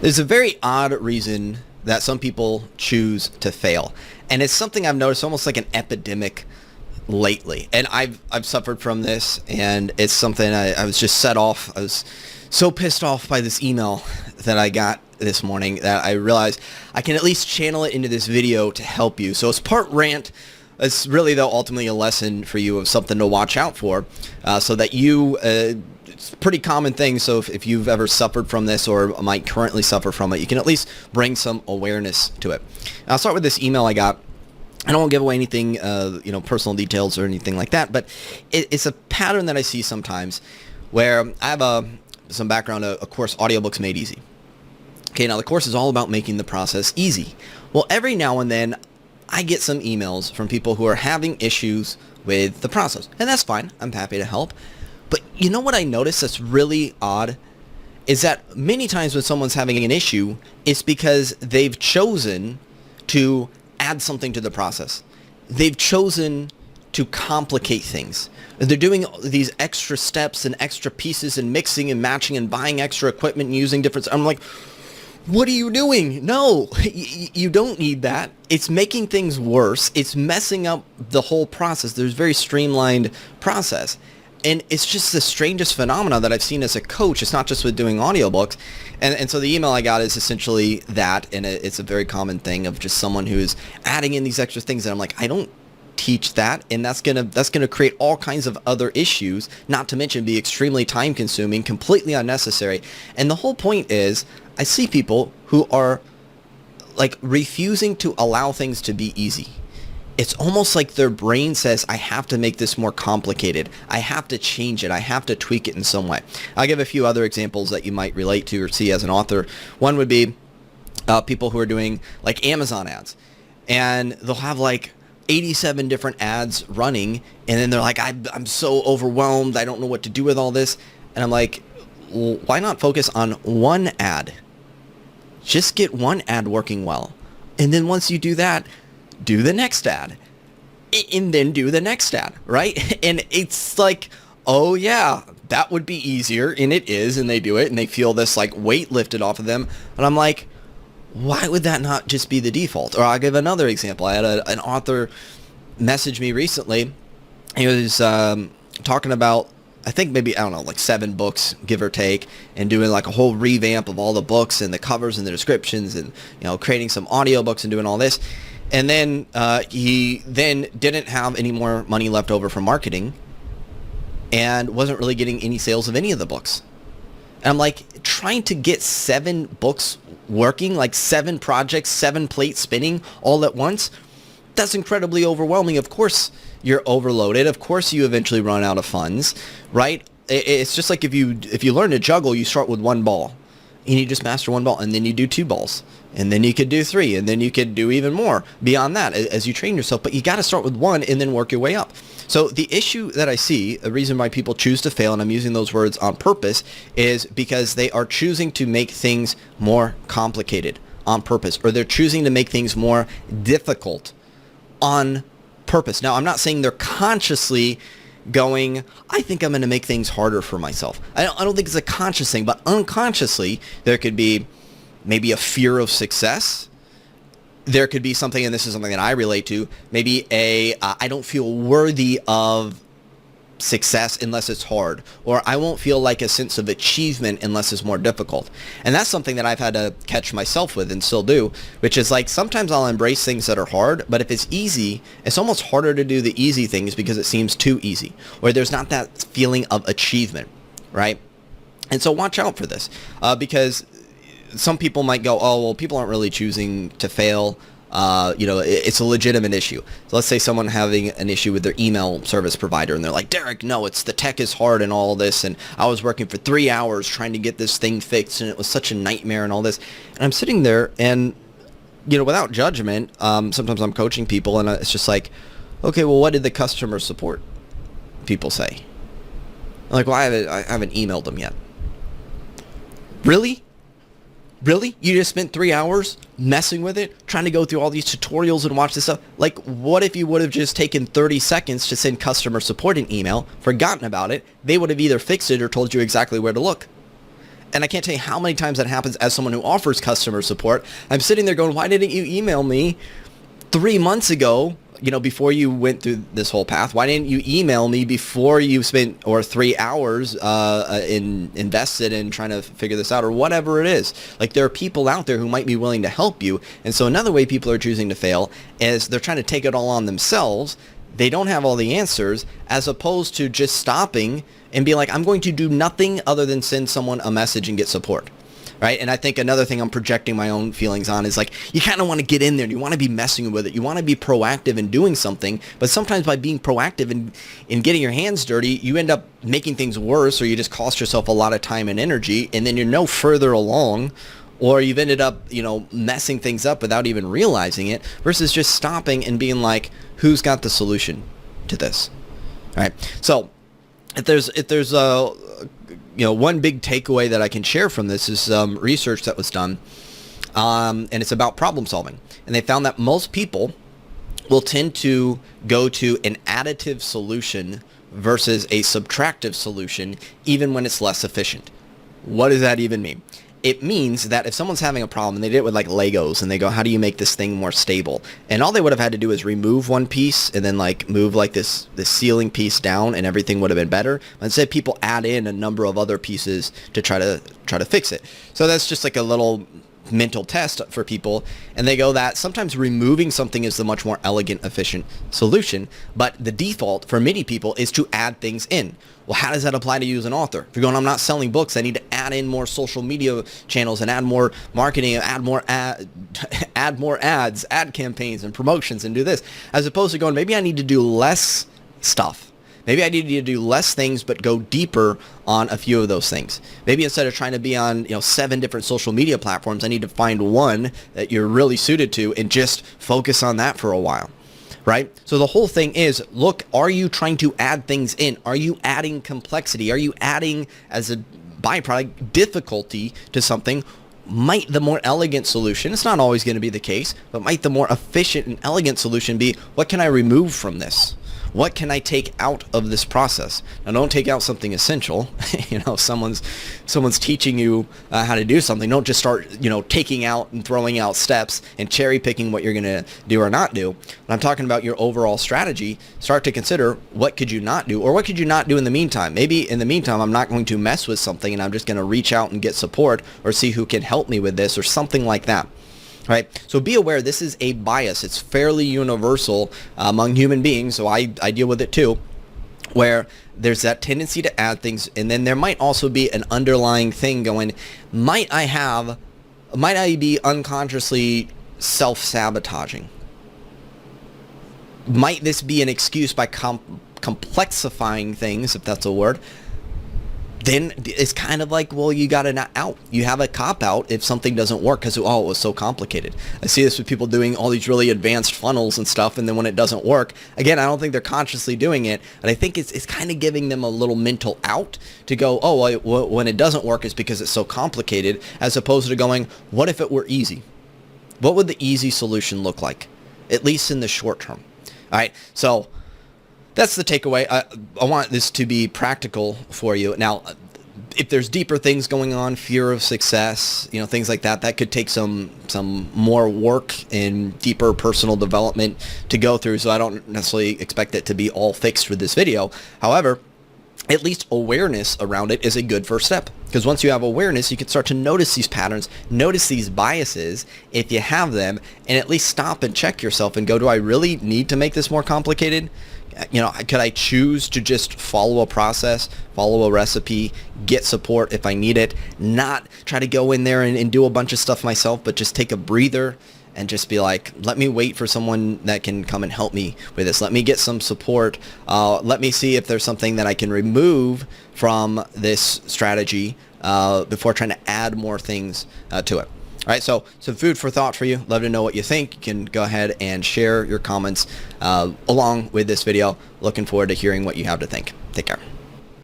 There's a very odd reason that some people choose to fail. And it's something I've noticed almost like an epidemic lately. And I've suffered from this, and it's something I was just set off. I was so pissed off by this email that I got this morning that I realized I can at least channel it into this video to help you. So it's part rant. It's really, though, ultimately a lesson for you of something to watch out for, so that you, it's a pretty common thing, so if you've ever suffered from this or might currently suffer from it, you can at least bring some awareness to it. I'll start with this email I got. I don't want to give away anything, personal details or anything like that, but it's a pattern that I see sometimes where I have some background, a course, Audiobooks Made Easy. Okay, now the course is all about making the process easy. Well, every now and then, I get some emails from people who are having issues with the process, and that's fine. I'm happy to help. But you know what I notice that's really odd is that many times when someone's having an issue, it's because they've chosen to add something to the process. They've chosen to complicate things. They're doing these extra steps and extra pieces and mixing and matching and buying extra equipment and using different... I'm like, what are you doing? No, you don't need that. It's making things worse. It's messing up the whole process. There's a very streamlined process. And it's just the strangest phenomena that I've seen as a coach. It's not just with doing audiobooks. And so the email I got is essentially that. And it's a very common thing of just someone who's adding in these extra things. And I'm like, I don't teach that, and that's gonna create all kinds of other issues, not to mention be extremely time consuming, completely unnecessary. And the whole point is I see people who are like refusing to allow things to be easy. It's almost like their brain says, I have to make this more complicated. I have to change it. I have to tweak it in some way. I'll give a few other examples that you might relate to or see as an author. One would be people who are doing like Amazon ads, and they'll have like 87 different ads running, and then they're like, I'm so overwhelmed, I don't know what to do with all this. And I'm like, well, why not focus on one ad? Just get one ad working well. And then once you do that, do the next ad. And then do the next ad, right? And it's like, oh yeah, that would be easier. And it is, and they do it, and they feel this like weight lifted off of them. And I'm like, why would that not just be the default? Or I'll give another example. I had an author message me recently. He was talking about, I think maybe, I don't know, like 7 books, give or take, and doing like a whole revamp of all the books and the covers and the descriptions and, creating some audiobooks and doing all this. And then he then didn't have any more money left over for marketing and wasn't really getting any sales of any of the books. And I'm like, trying to get 7 books working, like 7 projects, 7 plates spinning all at once, that's incredibly overwhelming. Of course you're overloaded. Of course you eventually run out of funds, right? It's just like if you learn to juggle, you start with 1 ball. And you just master 1 ball, and then you do 2 balls, and then you could do 3, and then you could do even more beyond that as you train yourself. But you got to start with 1 and then work your way up. So the issue that I see, the reason why people choose to fail, and I'm using those words on purpose, is because they are choosing to make things more complicated on purpose, or they're choosing to make things more difficult on purpose. Now, I'm not saying they're consciously going, I think I'm going to make things harder for myself. I don't think it's a conscious thing, but unconsciously, there could be maybe a fear of success. There could be something, and this is something that I relate to, maybe I don't feel worthy of success unless it's hard, or I won't feel like a sense of achievement unless it's more difficult. And that's something that I've had to catch myself with and still do, which is like sometimes I'll embrace things that are hard, but if it's easy, it's almost harder to do the easy things because it seems too easy, or there's not that feeling of achievement, right? And so watch out for this, because some people might go, oh, well, people aren't really choosing to fail. It's a legitimate issue. So let's say someone having an issue with their email service provider, and they're like, Derek, no, it's the tech is hard and all this, and I was working for 3 hours trying to get this thing fixed, and it was such a nightmare and all this. And I'm sitting there, and without judgment, sometimes I'm coaching people, and it's just like, okay, well, what did the customer support people say? I'm like, well, I haven't emailed them yet. Really? Really? You just spent 3 hours messing with it, trying to go through all these tutorials and watch this stuff? Like, what if you would have just taken 30 seconds to send customer support an email, forgotten about it, they would have either fixed it or told you exactly where to look. And I can't tell you how many times that happens as someone who offers customer support. I'm sitting there going, why didn't you email me 3 months ago, before you went through this whole path? Why didn't you email me before you spent 3 hours invested in trying to figure this out, or whatever it is? Like, there are people out there who might be willing to help you. And so another way people are choosing to fail is they're trying to take it all on themselves. They don't have all the answers, as opposed to just stopping and be like, I'm going to do nothing other than send someone a message and get support. Right? And I think another thing I'm projecting my own feelings on is, like, you kind of want to get in there and you want to be messing with it. You want to be proactive in doing something, but sometimes by being proactive in getting your hands dirty, you end up making things worse, or you just cost yourself a lot of time and energy, and then you're no further along, or you've ended up, messing things up without even realizing it, versus just stopping and being like, who's got the solution to this? All right? So if there's one big takeaway that I can share from this is research that was done, and it's about problem solving. And they found that most people will tend to go to an additive solution versus a subtractive solution, even when it's less efficient. What does that even mean? It means that if someone's having a problem, and they did it with like Legos, and they go, how do you make this thing more stable? And all they would have had to do is remove one piece and then like move like this ceiling piece down, and everything would have been better. But instead, people add in a number of other pieces to try to fix it. So that's just like a little mental test for people, and they go that sometimes removing something is the much more elegant, efficient solution, but the default for many people is to add things in. Well, how does that apply to you as an author? If you're going, I'm not selling books, I need to add in more social media channels and add more marketing, add more ads, ad campaigns and promotions, and do this, as opposed to going, maybe I need to do less stuff. Maybe I need to do less things, but go deeper on a few of those things. Maybe instead of trying to be on 7 different social media platforms, I need to find one that you're really suited to and just focus on that for a while, right? So the whole thing is, look, are you trying to add things in? Are you adding complexity? Are you adding, as a byproduct, difficulty to something? Might the more elegant solution, it's not always going to be the case, but might the more efficient and elegant solution be, what can I remove from this? What can I take out of this process? Now, don't take out something essential. Someone's teaching you how to do something. Don't just start, taking out and throwing out steps and cherry picking what you're going to do or not do. When I'm talking about your overall strategy, start to consider, what could you not do, or what could you not do in the meantime? Maybe in the meantime, I'm not going to mess with something, and I'm just going to reach out and get support, or see who can help me with this, or something like that. Right? So be aware, this is a bias. It's fairly universal among human beings, so I deal with it too, where there's that tendency to add things, and then there might also be an underlying thing going, might I be unconsciously self-sabotaging? Might this be an excuse by complexifying things, if that's a word? Then it's kind of like, well, you got an out. You have a cop-out if something doesn't work because, it was so complicated. I see this with people doing all these really advanced funnels and stuff, and then when it doesn't work, again, I don't think they're consciously doing it, but I think it's kind of giving them a little mental out to go, when it doesn't work, it's because it's so complicated, as opposed to going, what if it were easy? What would the easy solution look like, at least in the short term? All right, so that's the takeaway. I want this to be practical for you. Now, if there's deeper things going on, fear of success, things like that, that could take some more work and deeper personal development to go through. So I don't necessarily expect it to be all fixed with this video. However, at least awareness around it is a good first step. Because once you have awareness, you can start to notice these patterns, notice these biases if you have them, and at least stop and check yourself and go, do I really need to make this more complicated? Could I choose to just follow a process, follow a recipe, get support if I need it, not try to go in there and do a bunch of stuff myself, but just take a breather and just be like, let me wait for someone that can come and help me with this. Let me get some support. Let me see if there's something that I can remove from this strategy before trying to add more things to it. All right, so some food for thought for you. Love to know what you think. You can go ahead and share your comments along with this video. Looking forward to hearing what you have to think. Take care.